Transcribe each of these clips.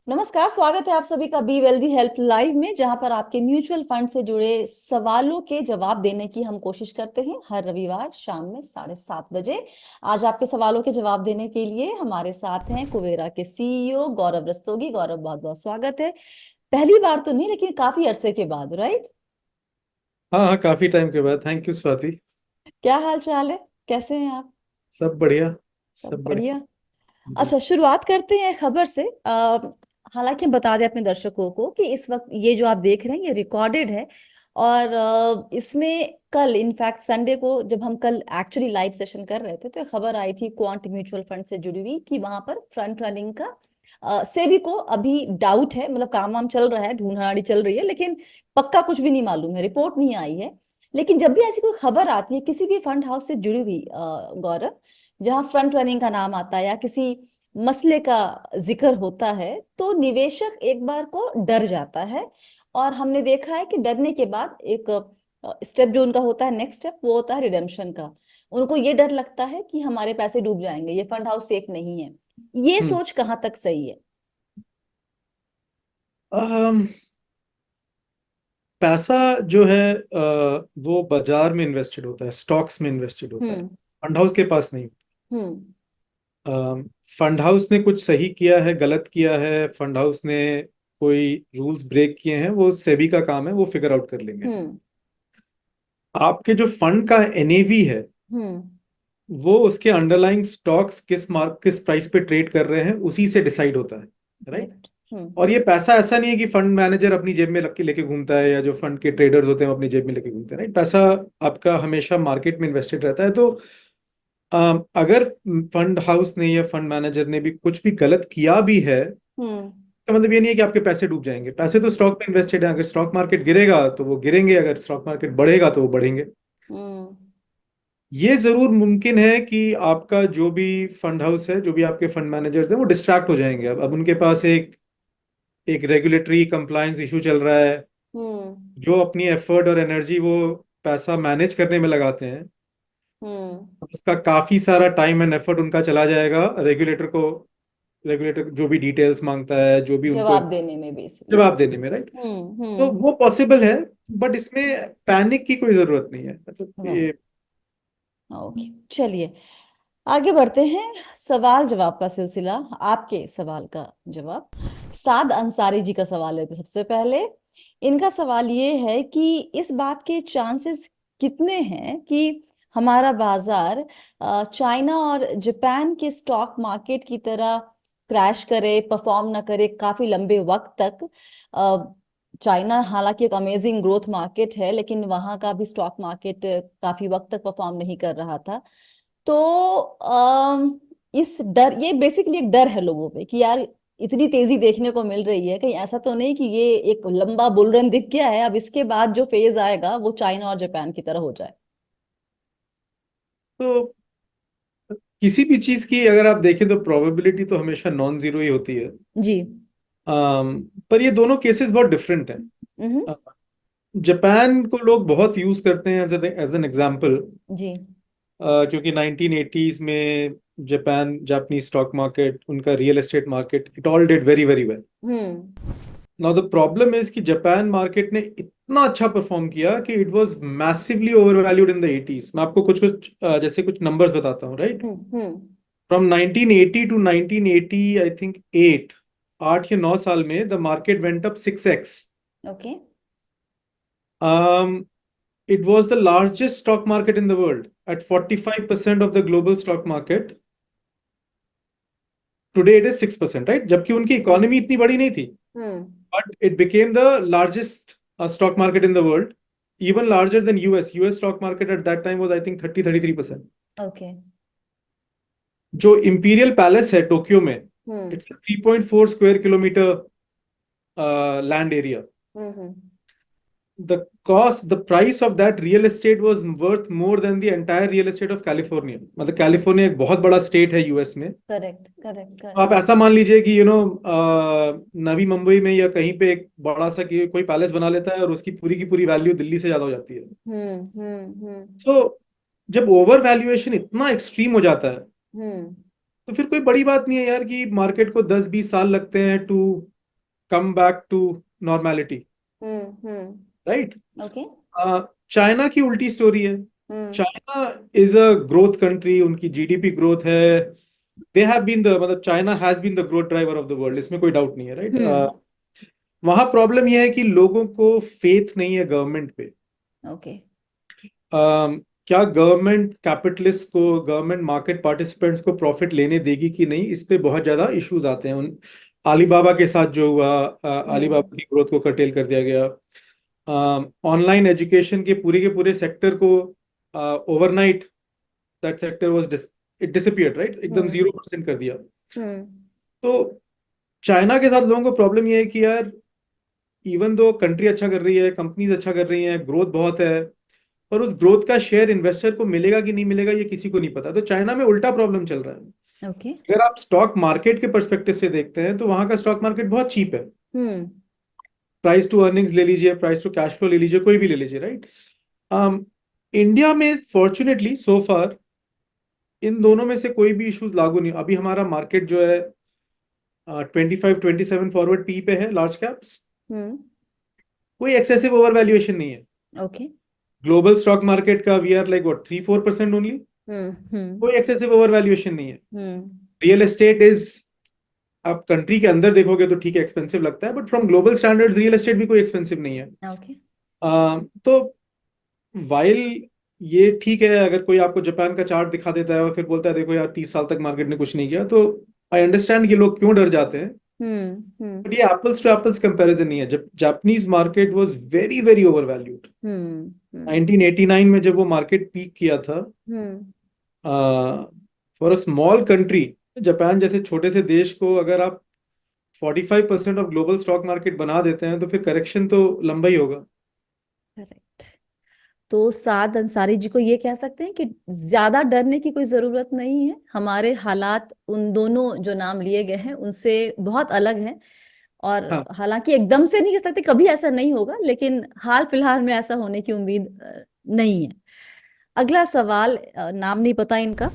नमस्कार, स्वागत है आप सभी का बी वेल्दी हेल्प लाइव में, जहां पर आपके म्यूचुअल फंड से जुड़े सवालों के जवाब देने की हम कोशिश करते हैं हर रविवार शाम में 7:30 बजे। आज आपके सवालों के जवाब देने के लिए हमारे साथ हैं कुवेरा के सीईओ गौरव रस्तोगी। गौरव, बहुत बहुत स्वागत है। पहली बार तो नहीं, लेकिन काफी अरसे के बाद, राइट? हाँ हाँ, काफी टाइम के बाद। Thank you Swati. क्या हाल चाल है? कैसे हैं आप? सब बढ़िया। सब सब बढ़िया। बढ़िया। जी। अच्छा, शुरुआत करते हैं खबर से। हालांकि हम बता दें अपने दर्शकों को कि इस वक्त ये जो आप देख रहे हैं ये रिकॉर्डेड है। और इसमें कल, इनफैक्ट संडे को, जब हम कल एक्चुअली लाइव सेशन कर रहे थे तो एक खबर आई थी क्वांट म्यूचुअल फंड से जुड़ी हुई कि वहां पर फ्रंट रनिंग का सेबी को अभी डाउट है। मतलब काम वाम चल रहा है, ढूंढाड़ी चल रही है, लेकिन पक्का कुछ भी नहीं मालूम है, रिपोर्ट नहीं आई है। लेकिन जब भी ऐसी कोई खबर आती है किसी भी फंड हाउस से जुड़ी हुई, गौरव, जहां फ्रंट रनिंग का नाम आता है या किसी मसले का जिक्र होता है, तो निवेशक एक बार को डर जाता है। और हमने देखा है कि डरने के बाद एक स्टेप जो उनका होता है, नेक्स्ट स्टेप, वो होता है रिडेम्पशन का। उनको ये डर लगता है कि हमारे पैसे डूब जाएंगे, ये फंड हाउस सेफ नहीं है। ये हम्म। सोच कहाँ तक सही है? अम, पैसा जो है वो बाजार में इन्वेस्टेड होता है, स्टॉक्स में इन्वेस्टेड होता है। हम्म। फंड हाउस के पास नहीं। हम्म। फंड हाउस ने कुछ सही किया है, गलत किया है, फंड हाउस ने कोई रूल्स ब्रेक किए हैं, वो सेबी का काम है, वो फिगर आउट कर लेंगे। हम्म। आपके जो फंड का एनएवी है, हम्म। वो उसके अंडरलाइंग स्टॉक्स किस प्राइस पे ट्रेड कर रहे हैं उसी से डिसाइड होता है। राइट। करेक्ट। हम्म। और ये पैसा ऐसा नहीं है कि फंड मैनेजर अपनी जेब में रख के लेके घूमता है, या जो फंड के ट्रेडर्स होते हैं वो अपनी जेब में लेके घूमते हैं। राइट। पैसा आपका हमेशा मार्केट में इन्वेस्टेड रहता है। तो अगर फंड हाउस ने या फंड मैनेजर ने भी कुछ भी गलत किया भी है, हम्म। तो मतलब ये नहीं है कि आपके पैसे डूब जाएंगे। पैसे तो स्टॉक में इन्वेस्टेड है, अगर स्टॉक मार्केट गिरेगा तो वो गिरेंगे, अगर स्टॉक मार्केट बढ़ेगा तो वो बढ़ेंगे। हम्म। ये जरूर मुमकिन है कि आपका जो भी फंड हाउस है, जो भी आपके फंड मैनेजर्स हैं, वो डिस्ट्रैक्ट हो जाएंगे। अब उनके पास एक एक रेगुलेटरी कंप्लायंस इशू चल रहा है। हम्म। जो अपनी एफर्ट और एनर्जी वो पैसा मैनेज करने में लगाते हैं, हम्म। उसका काफी सारा टाइम एंड एफर्ट उनका चला जाएगा रेगुलेटर को। रेगुलेटर जो भी डिटेल्स मांगता है, जो भी उनको जवाब देने में बेसिकली। जवाब देने में। राइट। तो हम्म। वो पॉसिबल है, बट इसमें पैनिक की कोई जरूरत नहीं है। मतलब राइट। ये। ओके, चलिए आगे बढ़ते हैं। सवाल जवाब का सिलसिला। आपके सवाल का जवाब साद अंसारी जी का सवाल है। तो सबसे पहले इनका सवाल ये है कि इस बात के चांसेस कितने हैं कि हमारा बाजार चाइना और जापान के स्टॉक मार्केट की तरह क्रैश करे, परफॉर्म ना करे काफी लंबे वक्त तक। अ, चाइना हालांकि एक अमेजिंग ग्रोथ मार्केट है, लेकिन वहां का भी स्टॉक मार्केट काफी वक्त तक परफॉर्म नहीं कर रहा था। तो इस डर, ये बेसिकली एक डर है लोगों में कि यार इतनी तेजी देखने को मिल रही है, कहीं ऐसा तो नहीं कि ये एक लंबा बुल रन दिख गया है, अब इसके बाद जो फेज आएगा वो चाइना और जापान की तरह हो जाए। तो किसी भी चीज की अगर आप देखें तो प्रोबेबिलिटी तो हमेशा नॉन जीरो ही होती है। जी। पर ये दोनों केसेस बहुत डिफरेंट हैं। हम्म। अ, जापान को लोग बहुत यूज करते हैं एज एन एग्जाम्पल, जी। क्योंकि 1980s में जापान, जापानीज स्टॉक मार्केट, उनका real estate market, it all did very very well. Hmm. Now the problem is कि जापान मार्केट ने इतना अच्छा परफॉर्म किया कि it was massively overvalued in the 80s। मैं आपको कुछ कुछ जैसे कुछ नंबर्स बताता हूँ। Right. Hmm. From 1980 to 1980, I think 8 या 9 साल में the market went up 6x। Okay. um, it was the largest stock market in the world at 45% of the global stock market. Today it is 6%, right? जबकि उनकी हम्म। Economy इतनी बड़ी नहीं थी, हम्म। but it became the largest stock market in the world, even larger than US. US stock market at that time was, I think, 33%. Okay. जो imperial palace है Tokyo में, hmm. It's 3.4 square kilometre land area. Hmm. The price of that real estate was worth more than the entire real estate of California. मतलब California एक बहुत बड़ा state है US में। Correct, correct, तो आप करेक्ट। ऐसा मान लीजिए कि नवी मुंबई में या कहीं पे एक बड़ा सा कोई पैलेस बना लेता है और उसकी पूरी की पूरी वैल्यू दिल्ली से ज्यादा हो जाती है। हम्म। तो जब ओवर वैल्यूएशन इतना एक्सट्रीम हो जाता है, हम्म। तो फिर कोई बड़ी बात नहीं है यार कि मार्केट को 10-20 साल लगते हैं to come back to normality, hmm. right? Okay. China की उल्टी स्टोरी है. Hmm China is a growth country, उनकी जीडीपी ग्रोथ है. दे हैव बीन द मतलब China has been the growth driver of the world, इसमें कोई doubt नहीं है, राइट? हम्म। वहां प्रॉब्लम यह है कि लोगों को फेथ नहीं है गवर्नमेंट पे. ओके। क्या गवर्नमेंट कैपिटलिस्ट को, गवर्नमेंट मार्केट पार्टिसिपेंट्स को प्रॉफिट लेने देगी कि नहीं, इस पे बहुत ज्यादा इश्यूज आते हैं. उन अलीबाबा के साथ जो हुआ, हम्म अलीबाबा की ग्रोथ को कर्टेल कर दिया गया. ऑनलाइन एजुकेशन के पूरे सेक्टर को overnight, that sector was it disappeared, right? एकदम हम्म 0% कर दिया. हम्म तो चाइना के साथ लोगों को प्रॉब्लम ये है कि यार, इवन दो कंट्री अच्छा कर रही है, कंपनीज अच्छा कर रही हैं, ग्रोथ बहुत है, पर उस ग्रोथ का शेयर इन्वेस्टर को मिलेगा कि नहीं मिलेगा ये किसी को नहीं पता. तो चाइना में उल्टा प्रॉब्लम चल रहा है. ओके। अगर आप स्टॉक मार्केट के पर्सपेक्टिव से देखते हैं तो वहां का स्टॉक मार्केट बहुत चीप है. हम्म प्राइस टू अर्निंग्स ले लीजिए, प्राइस टू कैश फ्लो ले लीजिए, कोई भी ले लीजिए, राइट? इंडिया में फॉर्चुनेटली सो फार इन दोनों में से कोई भी इश्यूज लागू नहीं. अभी हमारा मार्केट जो है 25-27 फॉरवर्ड पी पे है, लार्ज कैप्स. हम्म। कोई एक्सेसिव ओवर वैल्यूएशन नहीं है. ओके। ग्लोबल स्टॉक मार्केट का we are like what 3-4% only. Hmm. कोई एक्सेसिव ओवर वैल्यूएशन नहीं है. हम्म रियल एस्टेट इज, आप कंट्री के अंदर देखोगे तो ठीक है, एक्सपेंसिव लगता है, but from global standards real estate भी कोई एक्सपेंसिव नहीं है. ओके। तो वाइल ये ठीक है, अगर कोई आपको जापान का चार्ट दिखा देता है और फिर बोलता है देखो यार 30 साल तक मार्केट ने कुछ नहीं किया, तो आई अंडरस्टैंड ये लोग क्यों डर जाते हैं. हम्म बट ये एप्पल्स टू एप्पल्स कंपैरिजन नहीं है. जब Japanese market was very very over valued hmm 1989 में, जब वो मार्केट पीक किया था, hmm for a small country, Japan जैसे छोटे से देश को अगर आप 45% ऑफ ग्लोबल स्टॉक मार्केट बना देते हैं तो फिर करेक्शन तो लंबा ही होगा. करेक्ट। तो साद अंसारी जी को ये कह सकते हैं कि ज्यादा डरने की कोई जरूरत नहीं है, हमारे हालात उन दोनों जो नाम लिए गए हैं उनसे बहुत अलग हैं। और हाँ. हालांकि एकदम से नहीं कह सकते कभी ऐसा नहीं होगा, लेकिन हाल फिलहाल में ऐसा होने की उम्मीद नहीं है। अगला सवाल, नाम नहीं पता इनका।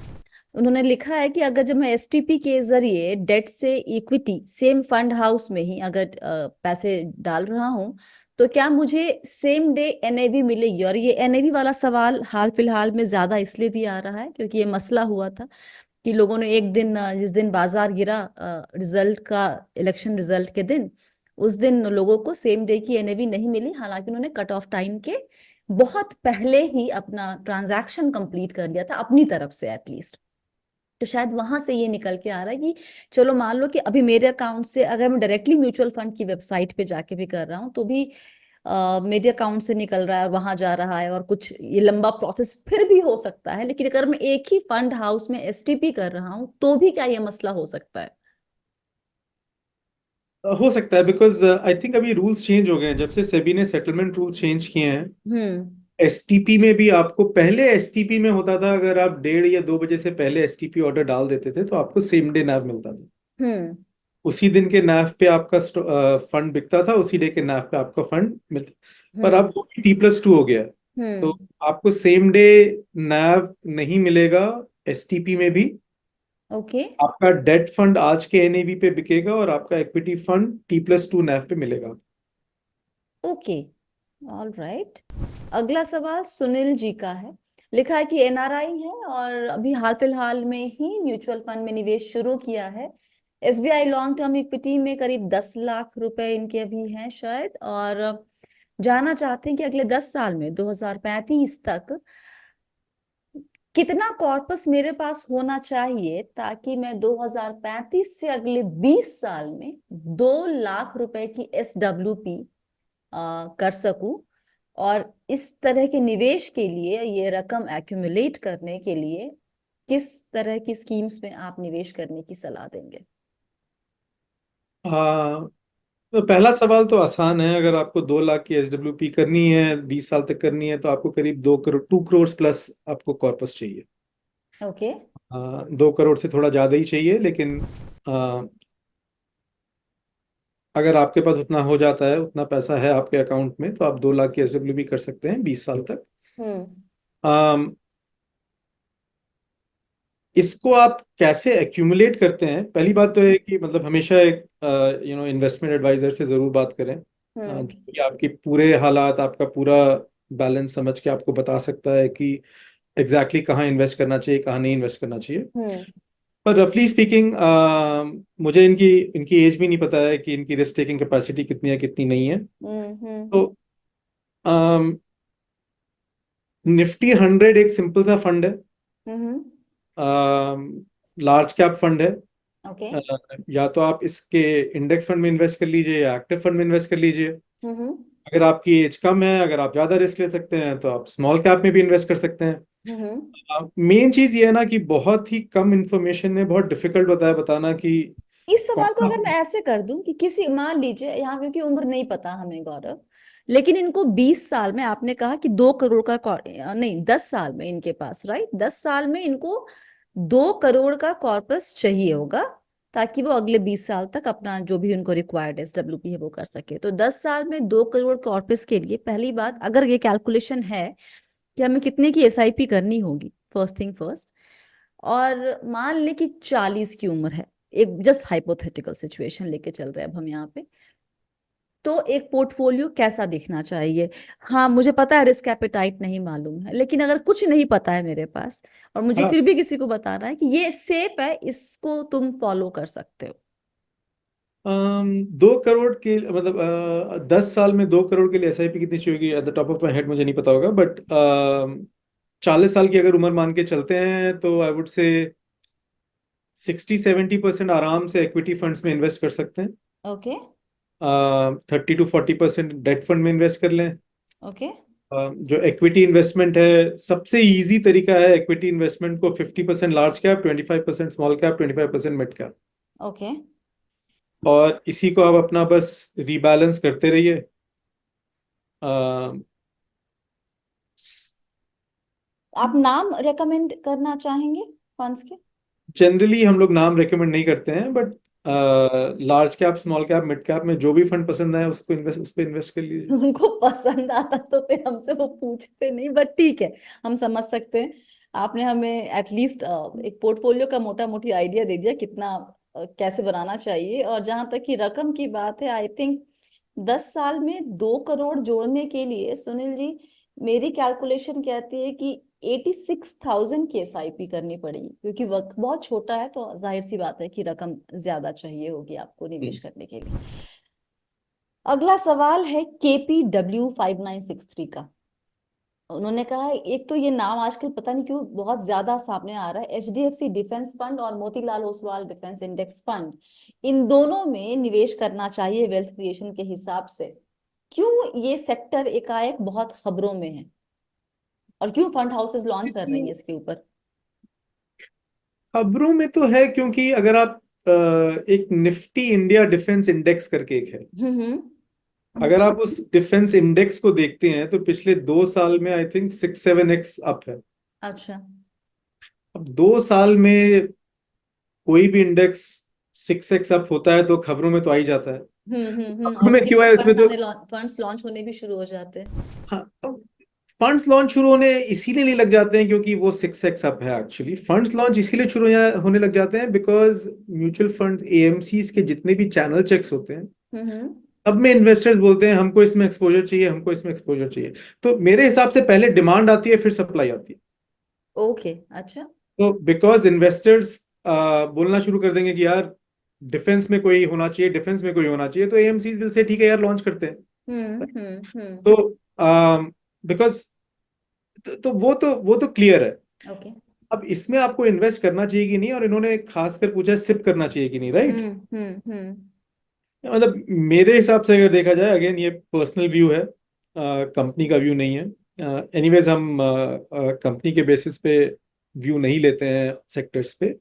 उन्होंने लिखा है कि अगर जब मैं एसटीपी के जरिए डेट से इक्विटी सेम फंड हाउस में ही अगर पैसे डाल रहा हूं, तो क्या मुझे सेम डे एनएवी मिलेगी? और ये एनएवी वाला सवाल हाल फिलहाल में ज्यादा इसलिए भी आ रहा है क्योंकि ये मसला हुआ था कि लोगों ने एक दिन, जिस दिन बाजार गिरा रिजल्ट का, इलेक्शन रिजल्ट के दिन, उस दिन लोगों को सेम डे की एनएवी नहीं मिली, हालांकि उन्होंने कट ऑफ टाइम के बहुत पहले ही अपना ट्रांजैक्शन कंप्लीट कर लिया था अपनी तरफ से एटलीस्ट। तो शायद वहां से ये निकल के आ रहा है कि चलो मान लो कि अभी मेरे अकाउंट से अगर मैं डायरेक्टली म्यूचुअल फंड की वेबसाइट पे जाके भी कर रहा हूँ तो भी मेरे अकाउंट से निकल रहा है और वहां जा रहा है, और कुछ ये लंबा प्रोसेस फिर भी हो सकता है। लेकिन अगर मैं एक ही फंड हाउस में एसटीपी कर रहा हूँ तो भी क्या ये मसला हो सकता है? हो सकता है, बिकॉज आई थिंक अभी रूल्स चेंज हो गए हैं जब से सेबी ने सेटलमेंट रूल चेंज किए हैं. हम्म एसटीपी में भी आपको, पहले एसटीपी में होता था अगर आप 1:30 या 2 बजे से पहले एसटीपी ऑर्डर डाल देते थे तो आपको सेम डे नैव मिलता था. हम्म उसी दिन के नैव पे आपका फंड बिकता था, उसी डे के नैव पे आपका फंड मिलता. पर हम्म अब वो T+2 हो गया है. तो हम्म आपको सेम डे नैव नहीं मिलेगा एसटीपी में भी. ओके। आपका डेट फंड आज के एनएवी पे बिकेगा और आपका इक्विटी फंड T+2 नैव पे मिलेगा. ओके। All right. अगला सवाल सुनील जी का है। लिखा है कि एनआरआई है और अभी हाल फिलहाल में ही म्यूचुअल फंड में निवेश शुरू किया है। एसबीआई लॉन्ग टर्म इक्विटी में करीब 10 लाख रुपए इनके अभी हैं शायद, और जानना चाहते हैं कि अगले 10 साल में 2035 तक कितना कॉर्पस मेरे पास होना चाहिए ताकि मैं 2035 से अगले 20 साल में 2 लाख रुपए की एसडब्ल्यूपी कर सकूं। और इस तरह के निवेश के लिए, ये रकम एक्यूमुलेट करने के लिए, किस तरह की स्कीम्स में आप निवेश करने की सलाह देंगे? हाँ, तो पहला सवाल तो आसान है. अगर आपको 2 लाख की एसडब्ल्यूपी करनी है, 20 साल तक करनी है, तो आपको करीब 2 करोड़, 2 करोड़ प्लस आपको कॉर्पस चाहिए. ओके। 2 करोड़ से थोड़ा ज्यादा ही चाहिए, लेकिन आ, अगर आपके पास उतना हो जाता है, उतना पैसा है आपके अकाउंट में, तो आप 2 लाख की एसडब्ल्यूपी कर सकते हैं 20 साल तक. हम्म अम, इसको आप कैसे एक्यूमुलेट करते हैं? पहली बात तो है कि मतलब हमेशा एक इन्वेस्टमेंट एडवाइजर से जरूर बात करें, हम्म। जो कि आपकी पूरे हालात, आपका पूरा बैलेंस समझ के आपको बता सकता है कि एग्जैक्टली कहाँ इन्वेस्ट करना चाहिए, कहाँ नहीं इन्वेस्ट करना चाहिए। हम्म। पर रफली स्पीकिंग मुझे इनकी इनकी एज भी नहीं पता है कि इनकी रिस्क टेकिंग कैपेसिटी कितनी है कितनी नहीं है। हम्म। तो निफ्टी 100 एक सिंपल सा फंड है, हम्म। लार्ज कैप फंड है। ओके। अ, या तो आप इसके इंडेक्स फंड में इन्वेस्ट कर लीजिए या एक्टिव फंड में इन्वेस्ट कर लीजिए। हम्म। अगर आपकी एज कम है, अगर आप ज्यादा रिस्क ले सकते हैं, तो आप स्मॉल कैप में भी इन्वेस्ट कर सकते हैं। हम्म। मेन चीज ये है ना कि बहुत ही कम इंफॉर्मेशन है, बहुत डिफिकल्ट होता है बताना कि इस कौन सवाल को सा अगर मैं ऐसे कर दूं कि किसी, मान लीजिए यहाँ, क्योंकि उम्र नहीं पता हमें गौरव, लेकिन इनको 20 साल में, आपने कहा कि 2 करोड़ का नहीं, 10 साल में इनके पास, राइट, 10 साल में इनको 2 करोड़ का कॉर्पस चाहिए होगा, ताकि वो अगले 20 साल तक अपना जो भी उनको रिक्वायर्ड SWP है वो कर सके। तो 10 साल में 2 करोड़ कॉर्पस के लिए, पहली बात, अगर ये कैलकुलेशन है कि हमें कितने की SIP करनी होगी, फर्स्ट थिंग फर्स्ट, और मान ले कि 40 की उम्र है, एक जस्ट हाइपोथेटिकल सिचुएशन लेके चल रहे हैं अब हम यहाँ पे, तो एक पोर्टफोलियो कैसा दिखना चाहिए? हाँ, मुझे पता है रिस्क एपेटाइट नहीं मालूम है, लेकिन अगर कुछ नहीं पता है मेरे पास और मुझे हाँ। फिर भी किसी को बताना है कि ये सेफ है, इसको तुम फॉलो कर सकते हो। 2 करोड़ के मतलब 10 साल में 2 करोड़ के लिए SIP कितनी चाहिए, at the top of my head मुझे नहीं पता होगा, बट 40 साल की अगर उम्र मान के चलते हैं तो आई वुड से 60-70% आराम से इक्विटी फंड्स में इन्वेस्ट कर सकते हैं। ओके। 30-40% डेट फंड में इन्वेस्ट कर लें। ओके। जो इक्विटी इन्वेस्टमेंट है, सबसे इजी तरीका है इक्विटी इन्वेस्टमेंट को 50% large cap, 25% small cap, 25% mid cap, okay. और इसी को आप अपना बस रीबैलेंस करते रहिए। आप नाम रेकमेंड करना चाहेंगे फंड्स के? जनरली हम लोग नाम रेकमेंड नहीं करते हैं, but large cap, small cap, mid cap में जो भी फंड पसंद आए उसको इन्वेस्ट उस पर इन्वेस्ट कर लीजिए। उनको पसंद आता तो फिर हमसे वो पूछते नहीं, बट ठीक है, हम समझ सकते हैं। आपने हमें एटलीस्ट एक पोर्टफोलियो का मोटा मोटी आइडिया दे दिया, कितना कैसे बनाना चाहिए। और जहां तक की रकम की बात है, आई थिंक 10 साल में 2 करोड़ जोड़ने के लिए, सुनील जी, मेरी कैलकुलेशन कहती है कि 86,000 की SIP करनी पड़ेगी, क्योंकि वक्त बहुत छोटा है, तो जाहिर सी बात है कि रकम ज्यादा चाहिए होगी आपको निवेश करने के लिए। अगला सवाल है KPW5963 का। उन्होंने कहा है, एक तो ये नाम आजकल पता नहीं क्यों बहुत ज्यादा सामने आ रहा है, HDFC डिफेंस फंड और Motilal Oswal defence index fund, इन दोनों में निवेश करना चाहिए वेल्थ क्रिएशन के हिसाब से। क्यों ये सेक्टर एकाएक बहुत खबरों में है, और क्यों फंड हाउसेस लॉन्च कर रही है इसके ऊपर? खबरों में तो है क्योंकि अगर आप एक निफ्टी इंडिया डिफेंस इंडेक्स करके एक है, अगर आप उस डिफेंस इंडेक्स को देखते हैं तो पिछले 2 साल में आई थिंक 6-7x अप है। अच्छा। अब 2 साल में कोई भी इंडेक्स 6x अप होता है तो खबरों में तो आ ही जाता है। और खबरों में उसके क्यों बाद है इसमें तो, फंड्स लॉन्च होने भी शुरू हो जाते हैं। हाँ, फंड्स लॉन्च शुरू होने इसीलिए नहीं लग जाते हैं क्योंकि वो 6x अप है। एक्चुअली फंड्स लॉन्च इसीलिए शुरू होने लग जाते हैं बिकॉज म्यूचुअल फंड AMCs के जितने भी चैनल चेक्स होते हैं, हम्म। अब में इन्वेस्टर्स बोलते हैं हमको इसमें एक्सपोजर चाहिए, हमको इसमें एक्सपोजर चाहिए। तो मेरे हिसाब से पहले डिमांड आती है फिर सप्लाई आती है। ओके। अच्छा। तो बिकॉज इन्वेस्टर्स बोलना शुरू कर देंगे कि यार डिफेंस में कोई होना चाहिए, डिफेंस में कोई होना चाहिए, तो AMCs विल से ठीक है यार लॉन्च करते हैं। तो बिकॉज तो वो तो क्लियर है। ओके। अब इसमें आपको इन्वेस्ट करना चाहिए कि नहीं, और इन्होंने खासकर पूछा है सिप करना चाहिए कि नहीं, राइट? मतलब मेरे हिसाब से अगर देखा जाए, अगेन ये पर्सनल व्यू है, कंपनी का व्यू नहीं है। एनीवेज हम कंपनी के बेसिस पे व्यू नहीं लेते हैं सेक्टर्स पे।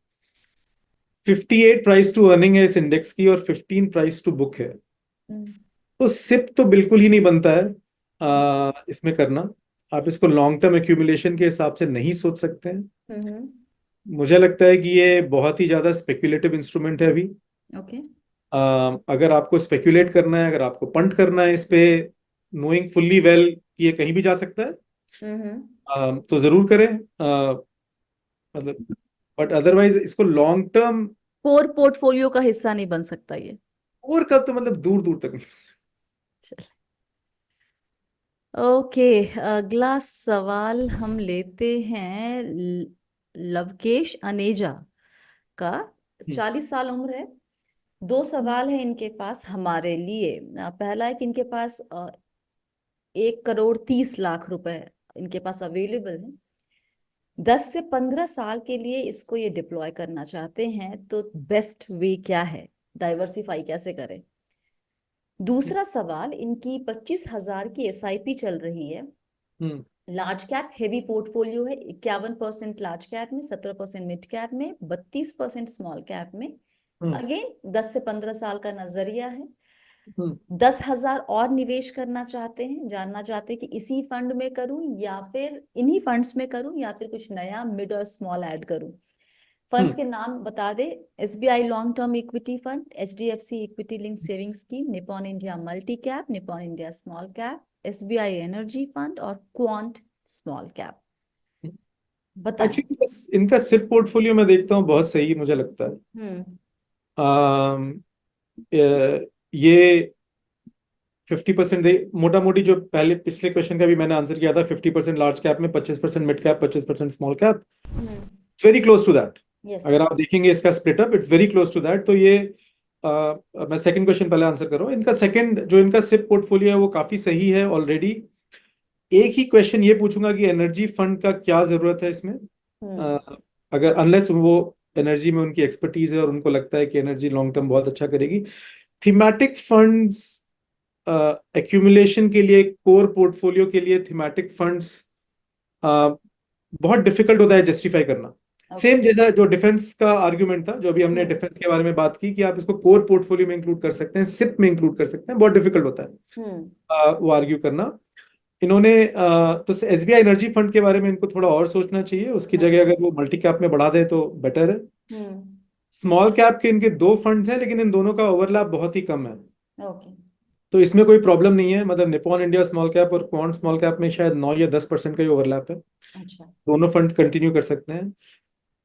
58 प्राइस टू अर्निंग है इस इंडेक्स की, और 15 प्राइस टू बुक है। तो सिप तो बिल्कुल ही नहीं बनता है इसमें करना। आप इसको लॉन्ग टर्म एक्यूमुलेशन के हिसाब से नहीं सोच सकते हैं। मुझे लगता है कि ये बहुत ही ज्यादा स्पेक्युलेटिव इंस्ट्रूमेंट है अभी। ओके। अगर आपको स्पेक्युलेट करना है, अगर आपको पंट करना है इस पे, नोइंग फुल्ली वेल कि ये कहीं भी जा सकता है, तो जरूर करें। मतलब बट अदरवाइज इसको लॉन्ग टर्म कोर पोर्टफोलियो का हिस्सा नहीं बन सकता ये। और का तो मतलब दूर दूर तक नहीं। चल, ओके, अगला सवाल हम लेते हैं लवकेश अनेजा का। हम्म, 40 साल उम्र है। दो सवाल है इनके पास हमारे लिए। पहला है कि इनके पास 1 करोड़ 30 लाख रुपए इनके पास अवेलेबल है। 10 से 15 साल के लिए इसको ये डिप्लॉय करना चाहते हैं, तो बेस्ट वे क्या है, डाइवर्सिफाई कैसे करें। दूसरा सवाल, इनकी 25,000 की एसआईपी चल रही है। हम्म, लार्ज कैप हेवी पोर्टफोलियो है, 51% लार्ज कैप में, 17% मिड कैप में, 32% स्मॉल कैप में। हम्म, अगेन 10 से 15 साल का नजरिया है। हम्म, 10,000 और निवेश करना चाहते हैं, जानना चाहते हैं कि इसी फंड में करूं या फिर इन्हीं फंड्स में करूं या फिर कुछ नया मिड और स्मॉल ऐड करूं। Funds hmm. के नाम बता दे। SBI long term equity fund, HDFC equity link saving scheme, Nippon India multi cap, Nippon India small cap, SBI energy fund और क्वांट स्मॉल कैप। बताएं। एक्चुअली इनका सिप पोर्टफोलियो मैं देखता हूँ बहुत सही मुझे लगता है। हम्म। अम, ये 50% दे मोटा मोटी, जो पहले पिछले क्वेश्चन का भी मैंने आंसर किया था, 50% लार्ज कैप में, 25% mid cap, 25% small cap, hmm. Very close to that. Yes. अगर आप देखेंगे इसका split up, it's very close to that. तो ये मैं सेकंड क्वेश्चन पहले आंसर कर रहा हूँ। इनका सेकंड जो इनका सिप पोर्टफोलियो है वो काफी सही है ऑलरेडी। एक ही क्वेश्चन ये पूछूंगा कि एनर्जी फंड का क्या जरूरत है इसमें। हम्म। अ, अगर अनलेस वो एनर्जी में उनकी एक्सपर्टीज है और उनको लगता है कि एनर्जी लॉन्ग टर्म बहुत अच्छा करेगी, थीमेटिक फंड्स एक्यूमुलेशन के लिए, कोर पोर्टफोलियो के लिए थीमेटिक फंड्स बहुत डिफिकल्ट होता है जस्टिफाई करना। ओके। सेम जैसा जो डिफेंस का आर्ग्यूमेंट था, जो अभी हमने हम्म। डिफेंस के बारे में बात की, कि आप इसको कोर पोर्टफोलियो में इंक्लूड कर सकते हैं, सिप में इंक्लूड कर सकते हैं, बहुत डिफिकल्ट होता है हम्म। वो आर्ग्यू करना। इन्होंने तो एसबीआई एनर्जी फंड के बारे में इनको थोड़ा और सोचना चाहिए। उसकी जगह ओके। अगर वो मल्टी कैप में बढ़ा दें तो बेटर है। हम्म। स्मॉल कैप के इनके दो फंड्स हैं, लेकिन इन दोनों का ओवरलैप बहुत ही कम है। ओके। तो इसमें कोई प्रॉब्लम नहीं है। मतलब निपॉन इंडिया स्मॉल कैप और क्वांट स्मॉल कैप में शायद 9 या 10% का ही ओवरलैप है। अच्छा। दोनों फंड कंटिन्यू कर सकते हैं।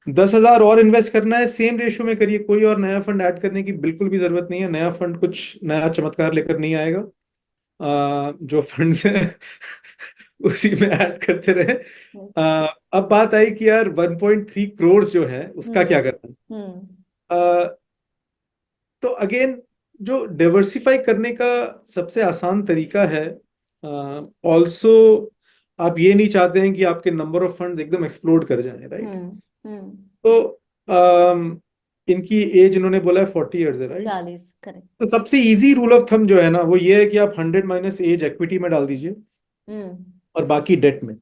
10,000 और इन्वेस्ट करना है, सेम रेशियो में करिए। कोई और नया फंड ऐड करने की बिल्कुल भी जरूरत नहीं है। नया फंड कुछ नया चमत्कार लेकर नहीं आएगा। जो फंड्स हैं उसी में ऐड करते रहे। अब बात आई कि यार 1.3 करोड़ जो है उसका हम्म। क्या करना हम्म। है। तो अगेन, जो डाइवर्सिफाई करने का सबसे आसान तरीका है, ऑल्सो आप ये नहीं चाहते हैं कि आपके नंबर ऑफ फंड्स एकदम एक्सप्लोड कर जाएं, राइट। हम्म। हम्म। तो इनकी एज इन्होंने बोला है 40 ईयर्स है, राइट। 40, करेक्ट। तो सबसे इजी रूल ऑफ थंब जो है ना, वो ये है कि आप 100 माइनस एज इक्विटी में डाल दीजिए हम्म। और बाकी डेट में।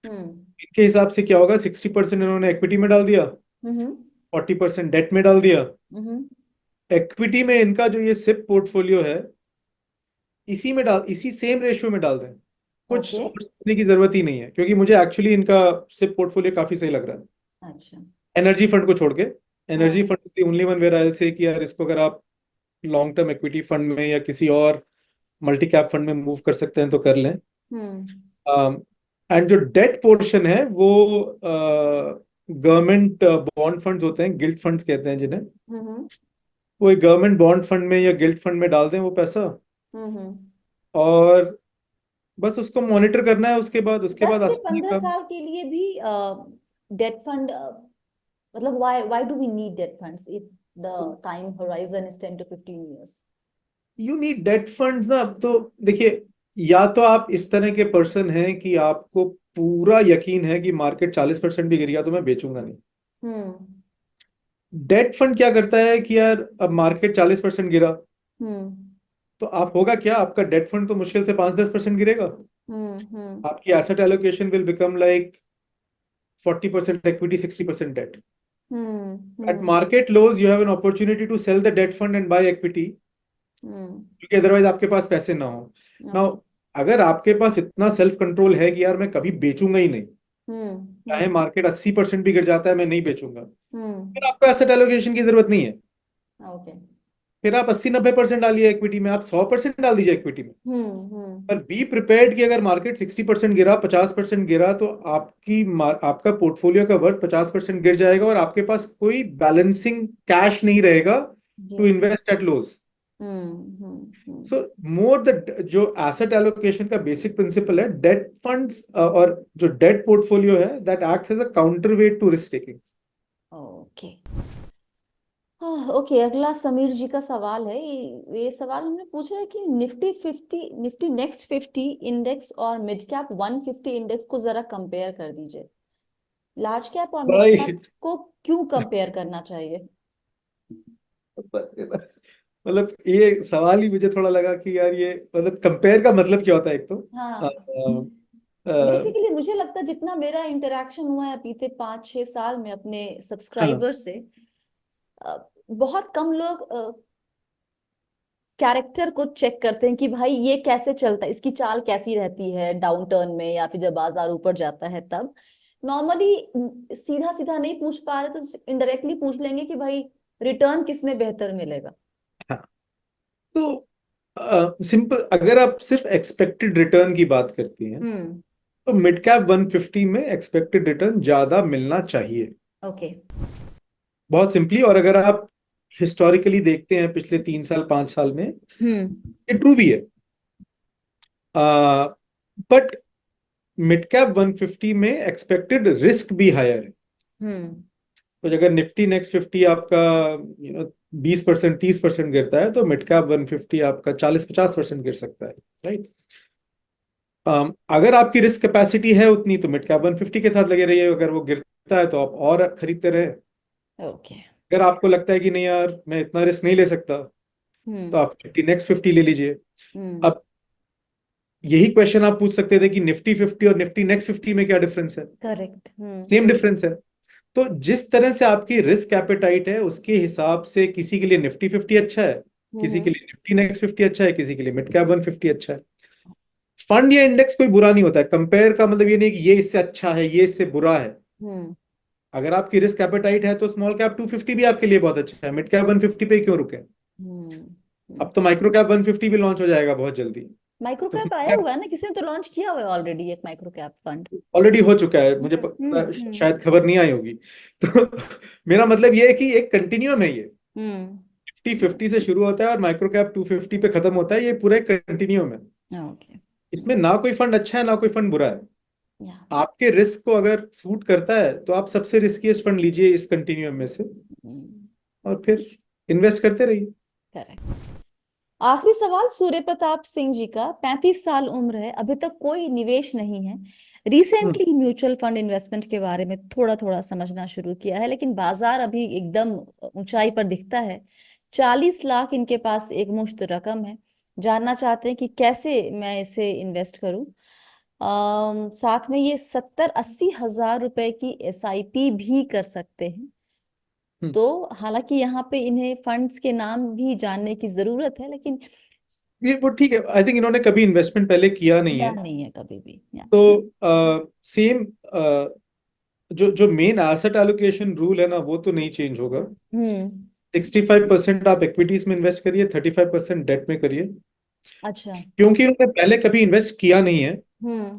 हम्म। इनके हिसाब से क्या होगा, 60% इन्होंने इक्विटी में डाल दिया, हम्म। 40% डेट में डाल दिया। हम्म। इक्विटी में इनका जो ये सिप पोर्टफोलियो है, इसी सेम रेशियो में डाल दें। कुछ ओके। और सोचने की जरूरत ही नहीं है, क्योंकि मुझे एक्चुअली इनका सिप पोर्टफोलियो काफी सही लग रहा है, अच्छा। एनर्जी फंड को छोड़ के। Energy hmm. Fund is the only one where I will say कि यार इसको अगर आप लॉन्ग टर्म इक्विटी फंड में या किसी और मल्टी कैप फंड में मूव कर सकते हैं तो कर लें। हम्म। एंड जो डेट पोर्शन है वो गवर्नमेंट बॉन्ड फंड्स होते हैं, गिल्ट फंड्स कहते हैं जिन्हें। हम्म। वो एक गवर्नमेंट बॉन्ड फंड में या गिल्ट फंड में डाल दें वो पैसा, हम्म। और बस उसको मॉनिटर करना है। उसके बाद दस से आसान पंद्रह काम। साल के लिए भी डेट फंड, मतलब why do we need debt funds if the time horizon is 10 to 15 years? You need debt funds ना। अब तो देखिए, या तो आप इस तरह के पर्सन हैं कि आपको पूरा यकीन है कि मार्केट 40% भी गिर गया तो मैं बेचूंगा नहीं। हम्म। डेट फंड क्या करता है कि यार अब मार्केट 40% गिरा, हम्म। तो आप होगा क्या, आपका डेट फंड तो मुश्किल से 5-10% गिरेगा। हम्म। आपकी asset allocation will become like 40% equity, 60% debt. Hmm. At hmm. market lows, you have an opportunity to sell the debt fund and buy equity, हम्म। क्योंकि अदरवाइज आपके पास पैसे ना हो। Now, okay. अगर आपके पास इतना सेल्फ कंट्रोल है कि यार मैं कभी बेचूंगा ही नहीं, हम्म। चाहे हम्म। मार्केट 80% भी गिर जाता है मैं नहीं बेचूंगा, हम्म। फिर आपको एसेट एलोकेशन की जरूरत नहीं है। ओके। फिर आप 80-90% डालिए इक्विटी में, आप 100% डाल दीजिए इक्विटी में। पर हम्म। बी प्रिपेयर्ड कि अगर मार्केट 60% गिरा, 50% गिरा, तो आपका पोर्टफोलियो का वर्थ 50% गिर जाएगा और आपके पास कोई बैलेंसिंग कैश नहीं रहेगा जी। To invest at loss. Hmm. So more the जो एसेट एलोकेशन का बेसिक प्रिंसिपल है, डेट फंड्स और जो डेट पोर्टफोलियो है, that acts as a counter weight to risk taking. Okay. हाँ, ओके, अगला समीर जी का सवाल है। ये सवाल हमने पूछा है कि निफ्टी नेक्स्ट 50 इंडेक्स और मिड कैप 150 इंडेक्स को जरा कंपेयर कर दीजिए। लार्ज कैप और मिड भाई, कैप को क्यों कंपेयर करना चाहिए? मतलब ये सवाल ही मुझे थोड़ा लगा कि यार, ये मतलब कंपेयर का मतलब क्या होता है, एक तो हाँ, अ, बेसिकली मुझे लगता है जितना मेरा इंटरेक्शन हुआ है बीते 5-6 साल में अपने हाँ, सब्सक्राइबर से, अ, बहुत कम लोग कैरेक्टर को चेक करते हैं कि भाई ये कैसे चलता है, इसकी चाल कैसी रहती है डाउन टर्न में या फिर जब बाजार ऊपर जाता है तब। नॉर्मली सीधा सीधा नहीं पूछ पा रहे तो इनडायरेक्टली पूछ लेंगे कि भाई रिटर्न किस में बेहतर मिलेगा। हाँ। तो सिंपल, अगर आप सिर्फ एक्सपेक्टेड रिटर्न की बात करती हैं, हम्म। तो मिड कैप 150 में एक्सपेक्टेड रिटर्न ज्यादा मिलना चाहिए, ओके। बहुत सिंपली। और अगर आप हिस्टोरिकली देखते हैं पिछले 3 साल 5 साल में, हम्म। ये ट्रू भी है। बट मिड कैप 150 में एक्सपेक्टेड रिस्क भी हायर है। हम्म। तो अगर निफ्टी नेक्स्ट 50 आपका 20% 30% गिरता है, तो मिड कैप 150 आपका 40-50% गिर सकता है, राइट। अगर आपकी रिस्क कैपेसिटी है उतनी, तो मिड कैप 150 के साथ लगे रहिए। अगर वो गिरता है तो आप और खरीदते रहे। ओके। अगर आपको लगता है कि नहीं यार, मैं इतना रिस्क नहीं ले सकता, तो हम्म। आप निफ्टी नेक्स्ट 50 ले लीजिए। हम्म। अब यही क्वेश्चन आप पूछ सकते थे कि निफ्टी 50 और निफ्टी नेक्स्ट 50 में क्या डिफरेंस है। करेक्ट। सेम डिफरेंस है। तो जिस तरह से आपकी रिस्क एपेटाइट है, उसके हिसाब से किसी के लिए निफ्टी 50 अच्छा है, किसी के हम्म। लिए निफ्टी नेक्स्ट 50 अच्छा है, किसी के लिए मिड कैप 150 अच्छा है। फंड या इंडेक्स कोई बुरा नहीं होता है। कंपेयर का मतलब ये नहीं कि ये इससे अच्छा है, ये इससे बुरा है। हम्म। अगर आपकी रिस्क एपेटाइट है, तो स्मॉल कैप 250 भी आपके लिए बहुत अच्छा है। मिड कैप 150 पे क्यों रुके? हम्म। अब तो माइक्रो कैप 150 भी लॉन्च हो जाएगा बहुत जल्दी। माइक्रो तो कैप स्मॉल आया कैप हुआ है ना, किसी ने तो लॉन्च किया हुआ है ऑलरेडी एक माइक्रो कैप फंड। ऑलरेडी हो चुका है, मुझे पता है, हम्म। शायद खबर नहीं आई होगी। तो मेरा मतलब ये है कि एक कंटिन्यूम है ये। हम्म। 50 से शुरू होता है और माइक्रो कैप 250 पे खत्म होता है, ये पूरा एक कंटिन्यूम है। ओके। इसमें ना कोई फंड अच्छा है, ना कोई फंड बुरा है। या। आपके रिस्क को अगर सूट करता है, तो आप सबसे रिस्कीएस्ट फंड लीजिए इस कंटिन्यूम में से, और फिर इन्वेस्ट करते रहिए। करेक्ट। आखिरी सवाल सूर्य प्रताप सिंह जी का, 35 साल उम्र है, अभी तक कोई निवेश नहीं है। हम्म। रिसेंटली म्यूचुअल फंड इन्वेस्टमेंट के बारे में थोड़ा थोड़ा समझना शुरू किया है, लेकिन बाजार अभी एकदम ऊंचाई पर दिखता है। 40 लाख इनके पास एक मुश्त रकम है। जानना चाहते हैं कि कैसे मैं इसे इन्वेस्ट करूं। साथ में ये 70-80 हजार रुपए की एसआईपी भी कर सकते हैं। हम्म। तो हालांकि यहाँ पे इन्हें फंड्स के नाम भी जानने की जरूरत है, लेकिन ये वो ठीक है। आई थिंक इन्होंने कभी इन्वेस्टमेंट पहले किया नहीं या है। नहीं है कभी भी या। तो सेम जो जो मेन एसेट एलोकेशन रूल है ना, वो तो नहीं चेंज होगा। हम्म। 65% आप इक्विटीज में इन्वेस्ट करिए, 35% डेट में करिए। अच्छा। क्योंकि उन्होंने पहले कभी इन्वेस्ट किया नहीं है। हम्म।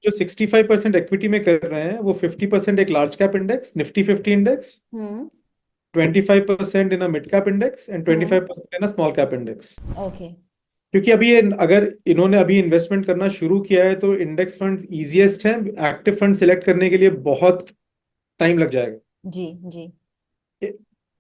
जो 65% इक्विटी में कर रहे हैं, वो 50% एक large cap index Nifty 50 index, hmm. 25% in a mid cap index, and twenty hmm. Five percent in a small cap index. Okay. क्योंकि अभी ये, अगर इन्होंने अभी इन्वेस्टमेंट करना शुरू किया है, तो इंडेक्स फंड्स इजीएस्ट हैं। एक्टिव फंड सिलेक्ट करने के लिए बहुत टाइम लग जाएगा। जी। जी।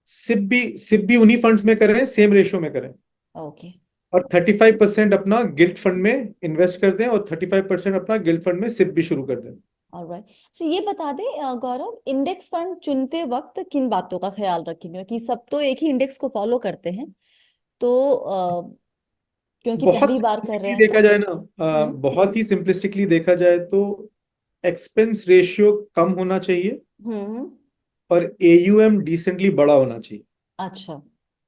सिप भी उन्हीं फंड्स में करें, सेम रेशियो में करें। ओके। और 35% अपना गिल्ट फंड में इन्वेस्ट कर दें, और 35% अपना गिल्ट फंड में सिप भी शुरू कर दें। ऑलराइट। तो ये बता दे गौरव, इंडेक्स फंड चुनते वक्त किन बातों का ख्याल रखेंगे कि सब तो एक ही इंडेक्स को फॉलो करते हैं, तो क्योंकि बहुत पहली बार कर रहे सिंपलिस्टिकली हैं देखा तो। जाए ना, हम्म। बहुत ही सिंपलिस्टिकली देखा जाए तो एक्सपेंस रेशियो कम होना चाहिए, हम्म। और एयूएम डिसेंटली बड़ा होना चाहिए। अच्छा।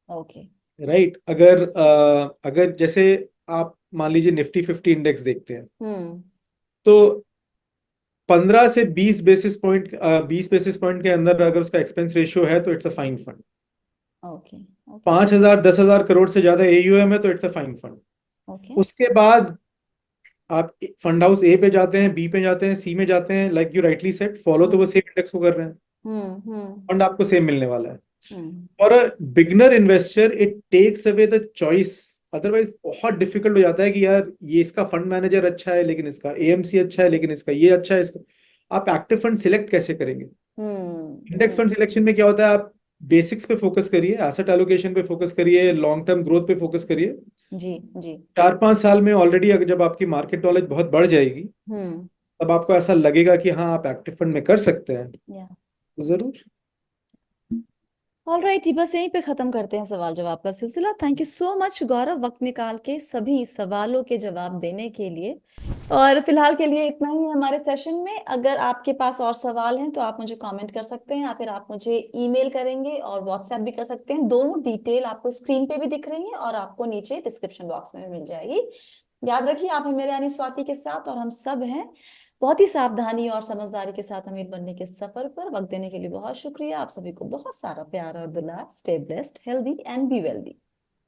ओके। राइट। अगर जैसे आप मान लीजिए निफ्टी 50 इंडेक्स देखते हैं, हम्म। तो 15 से 20 बेसिस पॉइंट के अंदर अगर उसका एक्सपेंस रेशियो है, तो it's a fine fund. Okay. Okay. 5,000 10,000 crore से ज्यादा AUM है तो it's a fine fund. Okay. उसके बाद आप फंड हाउस ए पे जाते हैं, बी पे जाते हैं, सी में जाते हैं, like you rightly said, follow तो वो हम्म। सेम इंडेक्स को कर रहे हैं, हम्म। फंड आपको सेम मिलने वाला है। हम्म। और beginner investor it takes away the choice, otherwise बहुत डिफिकल्ट हो जाता है कि यार ये इसका फंड मैनेजर अच्छा है लेकिन इसका AMC अच्छा है लेकिन इसका ये अच्छा है, इसका आप एक्टिव फंड सिलेक्ट कैसे करेंगे? इंडेक्स हम्म। फंड सिलेक्शन में क्या होता है, आप बेसिक्स पे फोकस करिए, एसेट एलोकेशन पे फोकस करिए, लॉन्ग टर्म ग्रोथ पे फोकस करिए। जी। जी। 4-5 साल में ऑलरेडी अगर जब आपकी मार्केट नॉलेज बहुत बढ़ जाएगी, हम्म। तब आपको ऐसा लगेगा कि हाँ आप एक्टिव फंड में कर सकते हैं, या तो जरूर। ऑल राइट, बस यहीं पे खत्म करते हैं सवाल जवाब का सिलसिला। थैंक यू सो मच गौरव, वक्त निकाल के सभी सवालों के जवाब देने के लिए। और फिलहाल के लिए इतना ही है हमारे सेशन में। अगर आपके पास और सवाल हैं तो आप मुझे कमेंट कर सकते हैं, या फिर आप मुझे ईमेल करेंगे और व्हाट्सएप भी कर सकते हैं। दोनों डिटेल आपको स्क्रीन पे भी दिख रही है और आपको नीचे डिस्क्रिप्शन बॉक्स में भी मिल जाएगी। याद रखिए, आप हैं मेरे यानी स्वाति के साथ, और हम सब हैं बहुत ही सावधानी और समझदारी के साथ अमीर बनने के सफर पर। वक्त देने के लिए बहुत शुक्रिया। आप सभी को बहुत सारा प्यार और दुलार। Stay blessed, healthy and be wealthy.